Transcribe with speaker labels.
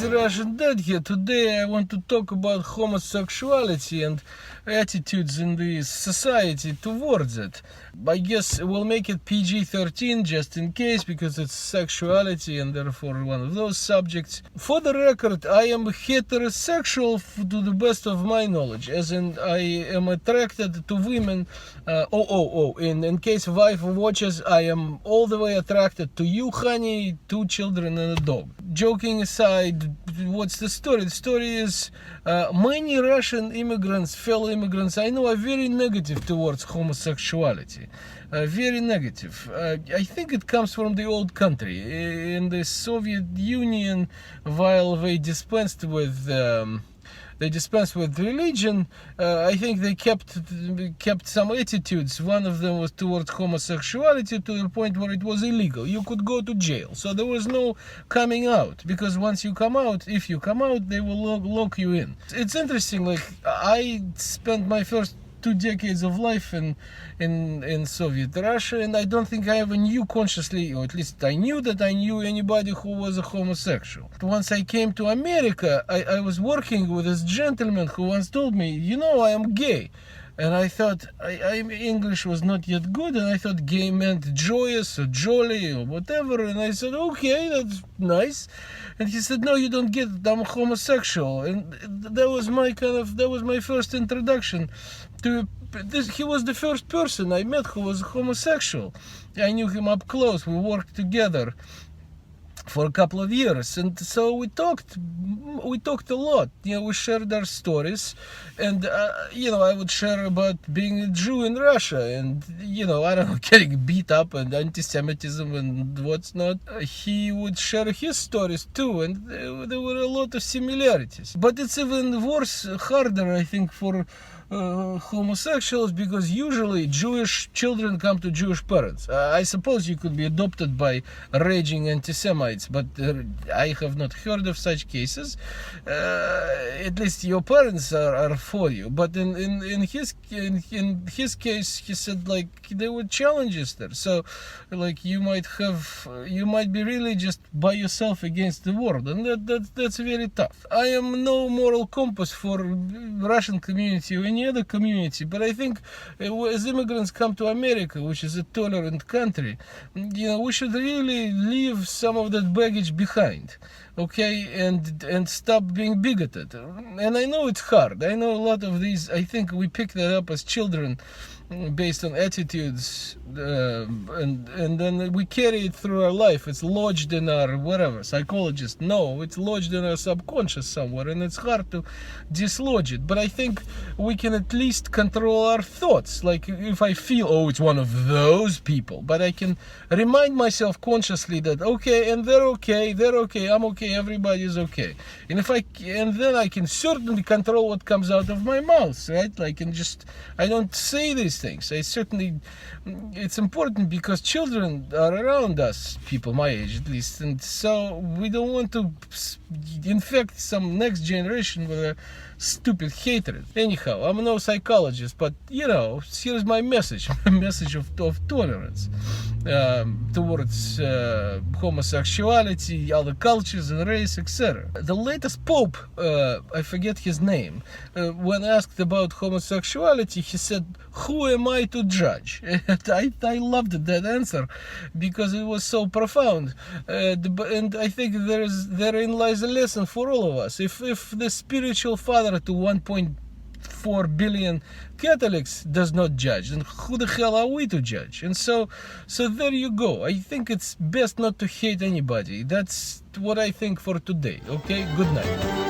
Speaker 1: is Russian Dad here. Today I want to talk about homosexuality and attitudes in the society towards it. I guess we'll make it PG-13 just in case, because it's sexuality and therefore one of those subjects. For the record, I am heterosexual to the best of my knowledge, as in I am attracted to women. In case wife watches, I am all the way attracted to you, honey, 2 children and a dog. Joking aside, what's the story? The story is many Russian immigrants, fellow immigrants I know, are very negative towards homosexuality. Very negative. I think it comes from the old country. In the Soviet Union, while they dispensed with religion, I think they kept some attitudes. One of them was towards homosexuality, to the point where it was illegal. You could go to jail. So there was no coming out, because once you come out, if you come out, they will lock you in. It's interesting, like, I spent my first 2 decades of life in Soviet Russia, and I don't think I ever knew consciously, or at least I knew that I knew anybody who was a homosexual. Once I came to America, I was working with this gentleman who once told me, you know, I am gay. And I thought, English was not yet good, and I thought gay meant joyous or jolly or whatever. And I said, okay, that's nice. And he said, no, you don't get it, I'm homosexual. And that was my first introduction to this. He was the first person I met who was homosexual. I knew him up close. We worked together for a couple of years, and so we talked a lot. We shared our stories, and I would share about being a Jew in Russia, and I don't know, getting beat up and anti-Semitism and what's not. He would share his stories too, and there were a lot of similarities. But it's even worse, harder, I think, for homosexuals, because usually Jewish children come to Jewish parents. I suppose you could be adopted by raging anti-Semites, but I have not heard of such cases. At least your parents are for you. But in his case, he said, like, there were challenges there. So, like, you might be really just by yourself against the world, and that's very tough. I am no moral compass for Russian community or any other community, but I think as immigrants come to America, which is a tolerant country, we should really leave some of that baggage behind, okay, and stop being bigoted. And I know it's hard. I know a lot of these, I think we pick that up as children based on attitudes, and then we carry it through our life. It's lodged in our whatever, psychologists know it's lodged in our subconscious somewhere, and it's hard to dislodge it. But I think we can at least control our thoughts. Like, if I feel, it's one of those people, but I can remind myself consciously that, okay, and they're okay, I'm okay, everybody's okay. And then I can certainly control what comes out of my mouth, right? I don't say these things. It's important, because children are around us, people my age at least, and so we don't want to infect some next generation with a stupid hatred. Anyhow, I'm no psychologist, but here's my message, a message of tolerance towards homosexuality, other cultures and race, etc. The latest pope, I forget his name, when asked about homosexuality, he said, who am I to judge? I loved that answer, because it was so profound, and I think therein lies a lesson for all of us. If the spiritual father to 1.4 billion Catholics does not judge, then who the hell are we to judge? And so there you go. I think it's best not to hate anybody. That's what I think for today. Okay, good night.